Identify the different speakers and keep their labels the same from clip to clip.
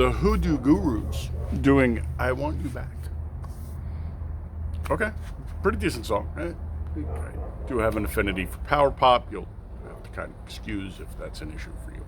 Speaker 1: the Hoodoo Gurus doing I Want You Back. Okay, pretty decent song. I do have an affinity for power pop. You'll have to kind of excuse if that's an issue for you.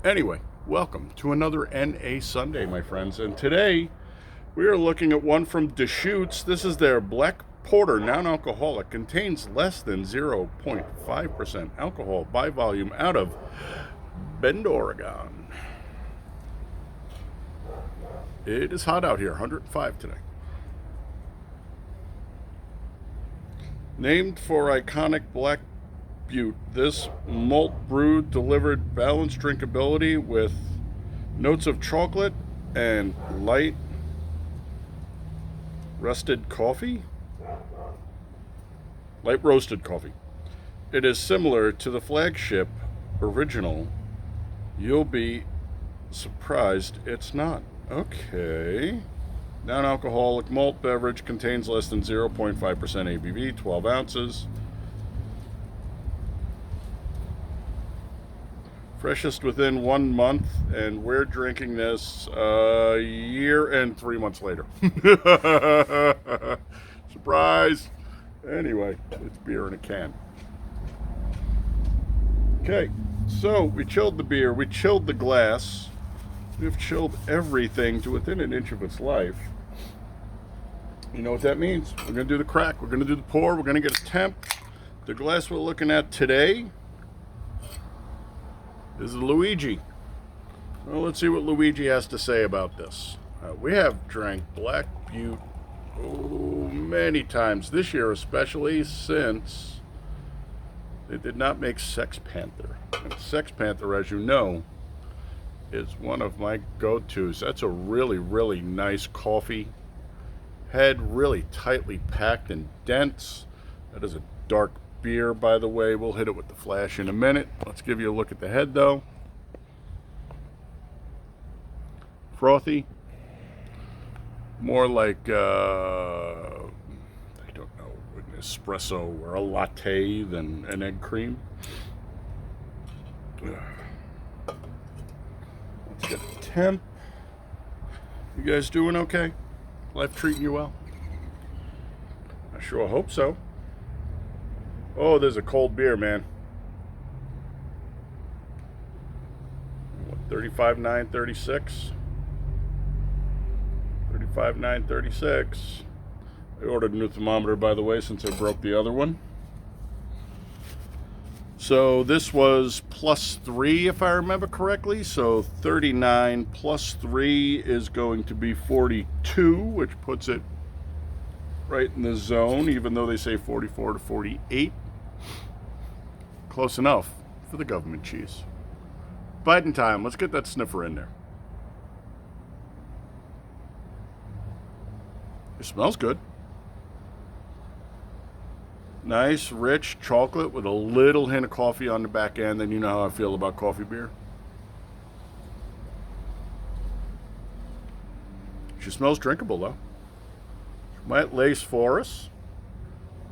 Speaker 1: Anyway, welcome to another NA Sunday, my friends. And today we are looking at one from Deschutes. This is their black-porter, non-alcoholic, contains less than 0.5% alcohol by volume, out of Bend, Oregon. It is hot out here, 105 today. Named for iconic black-butte, this malt brew delivered balanced drinkability with notes of chocolate and light roasted coffee. It is similar to the flagship original. You'll be surprised it's not. Okay. Non-alcoholic malt beverage, contains less than 0.5% ABV, 12 ounces. Freshest within 1 month, and we're drinking this a year and 3 months later. Surprise! Anyway, it's beer in a can. Okay, so we chilled the beer, we chilled the glass. We've chilled everything to within an inch of its life. You know what that means? We're going to do the crack. We're going to do the pour. We're going to get a temp. The glass we're looking at today is Luigi. Well, let's see what Luigi has to say about this. We have drank Black Butte many times this year, especially since they did not make Sex Panther. And Sex Panther, as you know, is one of my go-tos. That's a really, really nice coffee head, really tightly packed and dense. That is a dark beer, by the way. We'll hit it with the flash in a minute. Let's give you a look at the head, though. Frothy. More like, I don't know, an espresso or a latte than an egg cream. Let's get the temp. You guys doing okay? Life treating you well? I sure hope so. Oh, there's a cold beer, man. What, 35.936? 35.936. I ordered a new thermometer, by the way, since I broke the other one. So this was +3, if I remember correctly. So 39 plus 3 is going to be 42, which puts it right in the zone, even though they say 44 to 48. Close enough for the government cheese. Biden time. Let's get that sniffer in there. It smells good. Nice, rich chocolate with a little hint of coffee on the back end, and you know how I feel about coffee beer. She smells drinkable, though. Might lace for us.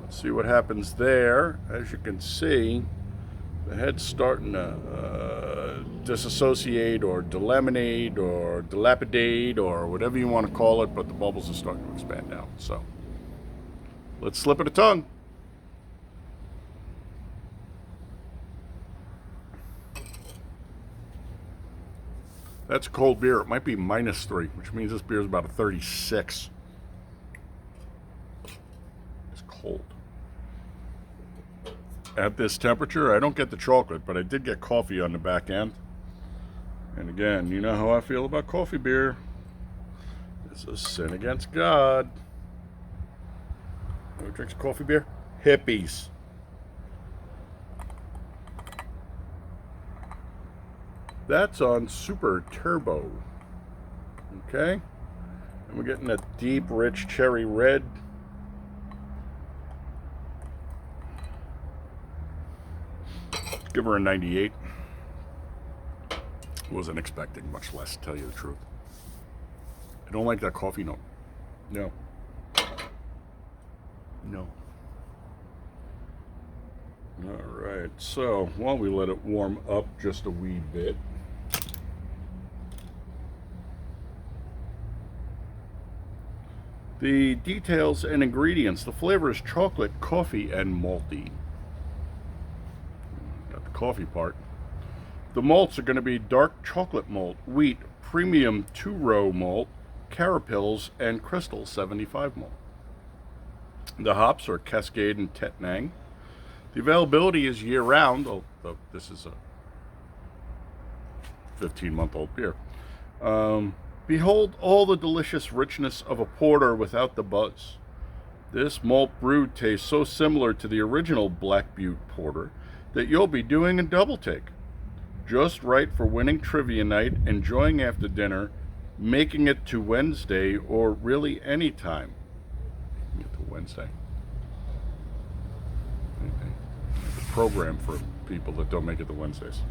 Speaker 1: Let's see what happens there. As you can see, the head's starting to disassociate or delaminate or dilapidate or whatever you want to call it, but the bubbles are starting to expand out. So let's slip it a tongue. That's a cold beer. It might be -3, which means this beer is about a 36. It's cold. At this temperature, I don't get the chocolate, but I did get coffee on the back end. And again, you know how I feel about coffee beer. It's a sin against God. Who drinks coffee beer? Hippies. That's on Super Turbo. Okay? And we're getting a deep, rich cherry red. Give her a 98. Wasn't expecting much less, to tell you the truth. I don't like that coffee note. No. No. All right, so while we let it warm up just a wee bit, The details and ingredients. The flavor is chocolate, coffee, and malty. Got the coffee part. The malts are going to be dark chocolate malt, wheat, premium 2-row malt, Carapils, and Crystal 75 malt. The hops are Cascade and Tettnang. The availability is year-round, although this is a 15-month-old beer. Behold all the delicious richness of a porter without the buzz. This malt brew tastes so similar to the original black-butte-porter that you'll be doing a double take. Just right for winning trivia night, enjoying after dinner, making it to Wednesday, or really any time. Get to Wednesday. The program for people that don't make it to Wednesdays.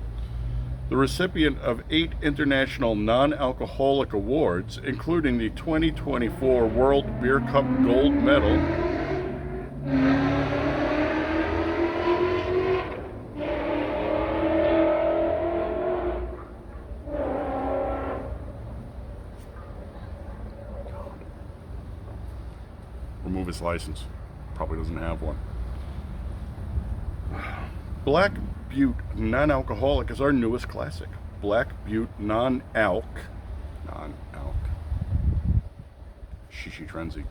Speaker 1: The recipient of 8 international non-alcoholic awards, including the 2024 World Beer Cup Gold Medal. Remove his license. Probably doesn't have one. Black Butte non-alcoholic is our newest classic. Black Butte non-alc. Shishi Trenzy.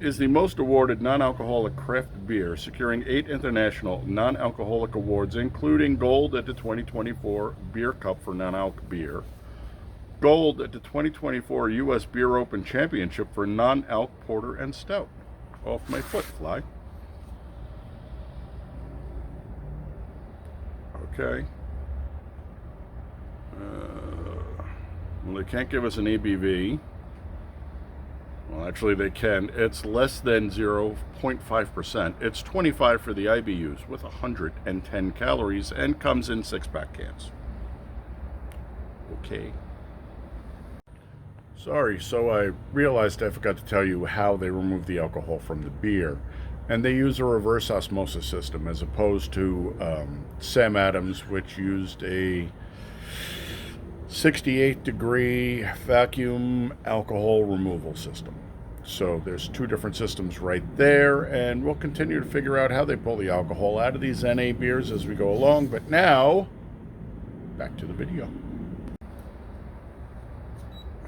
Speaker 1: Is the most awarded non-alcoholic craft beer, securing 8 international non-alcoholic awards, including gold at the 2024 Beer Cup for non-alc beer, gold at the 2024 U.S. Beer Open Championship for non-alc porter and stout. Off my foot, fly. Okay. Well, they can't give us an ABV. Well, actually they can. It's less than 0.5%. It's 25 for the IBUs with 110 calories and comes in 6-pack cans. Okay. Sorry, so I realized I forgot to tell you how they remove the alcohol from the beer. And they use a reverse osmosis system as opposed to Sam Adams, which used a 68-degree vacuum alcohol removal system. So there's 2 different systems right there, and we'll continue to figure out how they pull the alcohol out of these NA beers as we go along. But now, back to the video.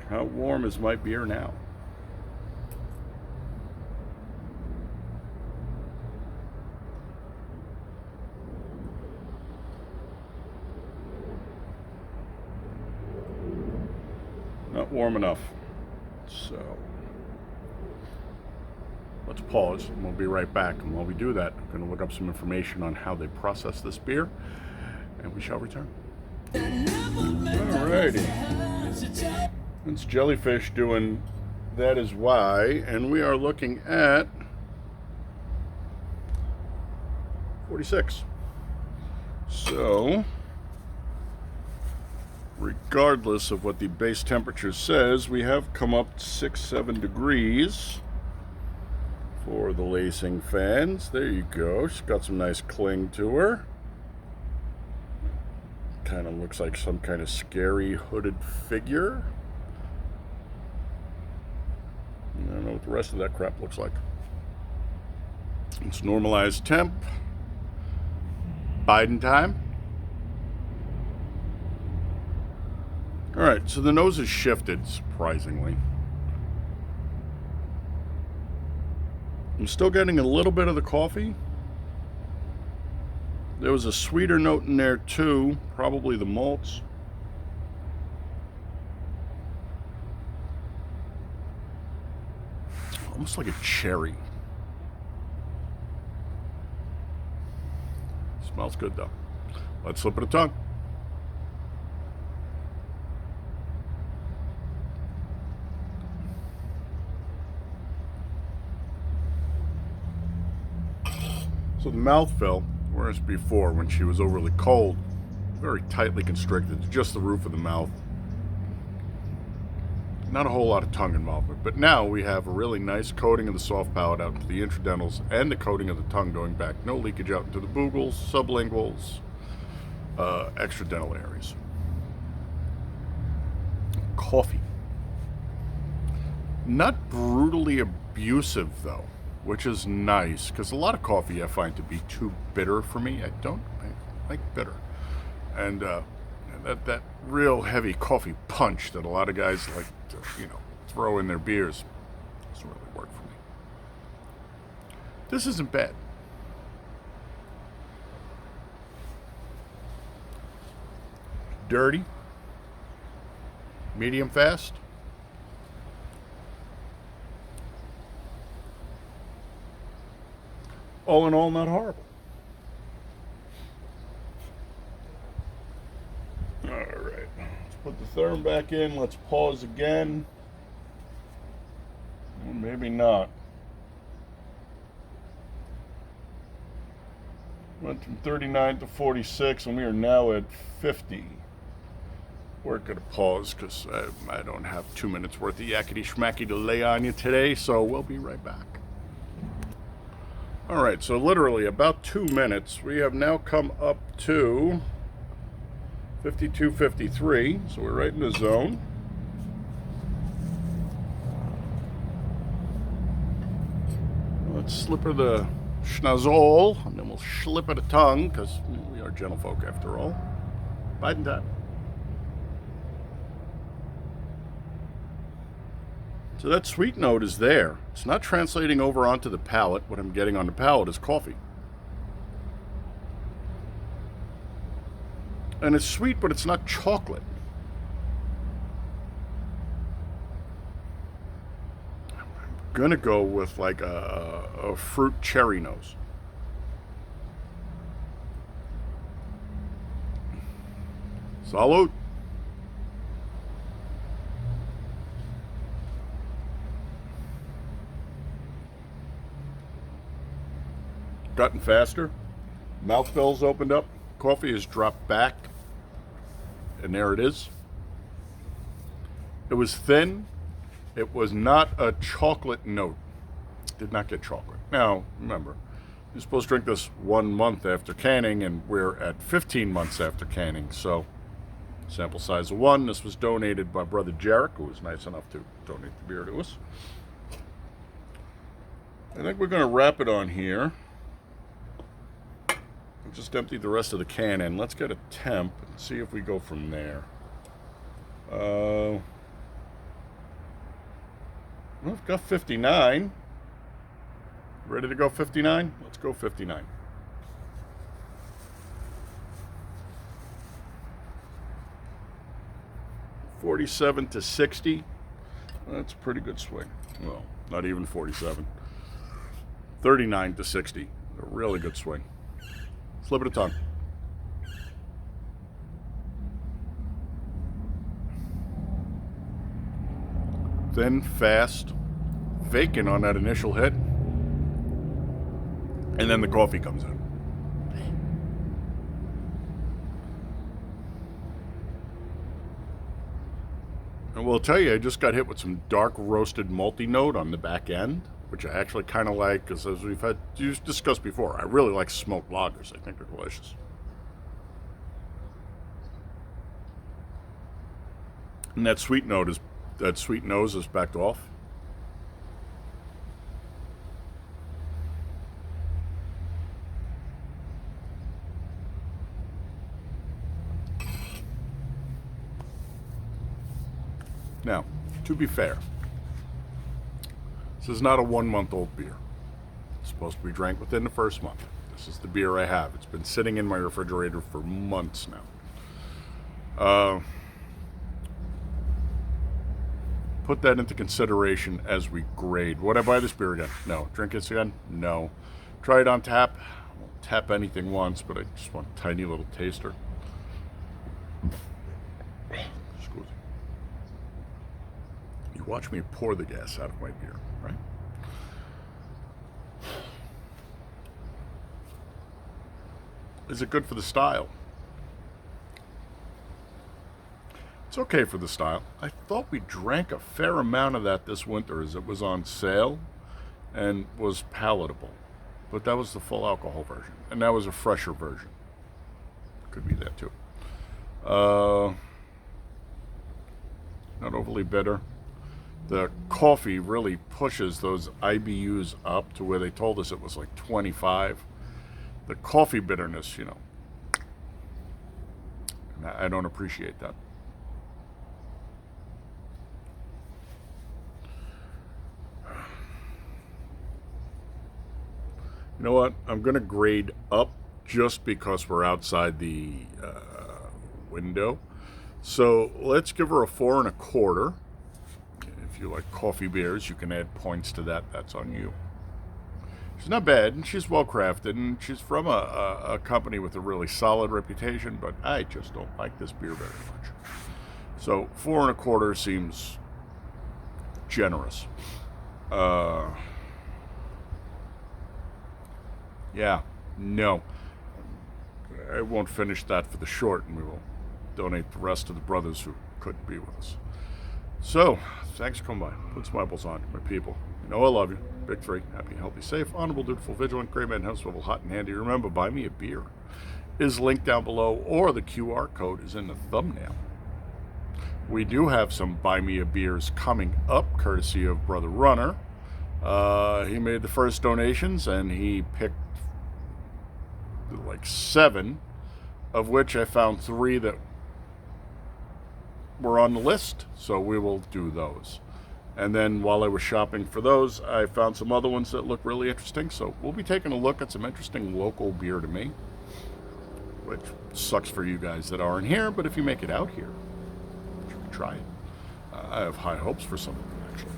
Speaker 1: How warm is my beer now? Not warm enough. So let's pause and we'll be right back. And while we do that, I'm going to look up some information on how they process this beer, and we shall return. Alrighty. It's Jellyfish doing That Is Why, and we are looking at 46. So regardless of what the base temperature says, we have come up 6-7 degrees for the lacing fans. There you go. She's got some nice cling to her. Kind of looks like some kind of scary hooded figure. I don't know what the rest of that crap looks like. It's normalized temp. Biden time. Alright, so the nose is shifted, surprisingly. I'm still getting a little bit of the coffee. There was a sweeter note in there too, probably the malts. Almost like a cherry. Smells good though. Let's slip it a tongue. So the mouthfeel, whereas before when she was overly cold, very tightly constricted, just the roof of the mouth. Not a whole lot of tongue involvement, but now we have a really nice coating of the soft palate out into the intradentals and the coating of the tongue going back. No leakage out into the boogles, sublinguals, extradental areas. Coffee. Not brutally abusive though, which is nice, because a lot of coffee I find to be too bitter for me. I like bitter. And that real heavy coffee punch that a lot of guys like to, throw in their beers doesn't really work for me. This isn't bad. Dirty. Medium fast. All in all, not horrible. All right, let's put the therm back in. Let's pause again. Well, maybe not. Went from 39 to 46, and we are now at 50. We're going to pause because I don't have 2 minutes worth of yakety schmacky to lay on you today, so we'll be right back. All right, so literally about 2 minutes. We have now come up to 52, 53, so we're right in the zone. Let's slipper the schnozzle, and then we'll slipper the tongue, because we are gentlefolk after all. Biden time. So that sweet note is there. It's not translating over onto the palate. What I'm getting on the palate is coffee. And it's sweet, but it's not chocolate. I'm gonna go with like a fruit cherry nose. Salud. Gotten faster. Mouth bell's opened up. Coffee has dropped back. And there it is. It was thin. It was not a chocolate note. Did not get chocolate. Now, remember, you're supposed to drink this 1 month after canning, and we're at 15 months after canning. So, sample size of 1. This was donated by Brother Jarek, who was nice enough to donate the beer to us. I think we're going to wrap it on here. Just emptied the rest of the can in. Let's get a temp and see if we go from there. We've got 59. Ready to go 59? Let's go 59. $47 to $60. That's a pretty good swing. Well, not even 47. $39 to $60. A really good swing. Slip it a tongue. Thin, fast, vacant on that initial hit. And then the coffee comes in. And we'll tell you, I just got hit with some dark roasted malty note on the back end, which I actually kind of like, because as we've discussed before, I really like smoked lagers. I think they're delicious. And that sweet nose is backed off. Now, to be fair, this is not a 1-month-old beer. It's supposed to be drank within the first month. This is the beer I have. It's been sitting in my refrigerator for months now. Put that into consideration as we grade. Would I buy this beer again? No. Drink it again? No. Try it on tap? I won't tap anything once, but I just want a tiny little taster. Excuse me. You watch me pour the gas out of my beer, right? Is it good for the style? It's okay for the style. I thought we drank a fair amount of that this winter as it was on sale and was palatable. But that was the full alcohol version. And that was a fresher version. Could be that too. Not overly bitter. The coffee really pushes those IBUs up to where they told us it was like 25. The coffee bitterness, you know, I don't appreciate that. You know what? I'm going to grade up just because we're outside the window. So let's give her a 4.25. If you like coffee beers, you can add points to that. That's on you. She's not bad, and she's well crafted, and she's from a company with a really solid reputation, but I just don't like this beer very much. So 4.25 seems generous. Yeah, no. I won't finish that for the short, and we will donate the rest to the brothers who couldn't be with us. So, thanks for coming by. Put smiles on, my people. You know I love you. Big 3. Happy, healthy, safe, honorable, dutiful, vigilant, great man, house level, hot and handy. Remember, buy me a beer is linked down below, or the QR code is in the thumbnail. We do have some buy me a beers coming up, courtesy of Brother Runner. He made the first donations, and he picked like 7, of which I found 3 that were on the list, so we will do those. And then while I was shopping for those, I found some other ones that look really interesting, so we'll be taking a look at some interesting local beer to me, which sucks for you guys that aren't here, but if you make it out here, you can try it. I have high hopes for some of them, actually.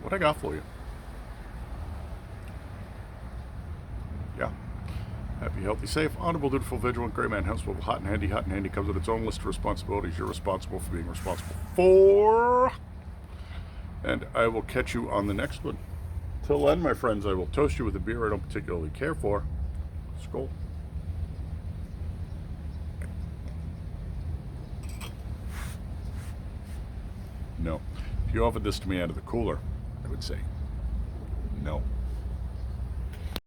Speaker 1: What I got for you? Yeah. Happy, healthy, safe, honorable, dutiful, vigilant, great man, houseful, hot and handy. Hot and handy comes with its own list of responsibilities you're responsible for being responsible for. And I will catch you on the next one. Till then, my friends, I will toast you with a beer I don't particularly care for. Skol. No. If you offered this to me out of the cooler, I would say no.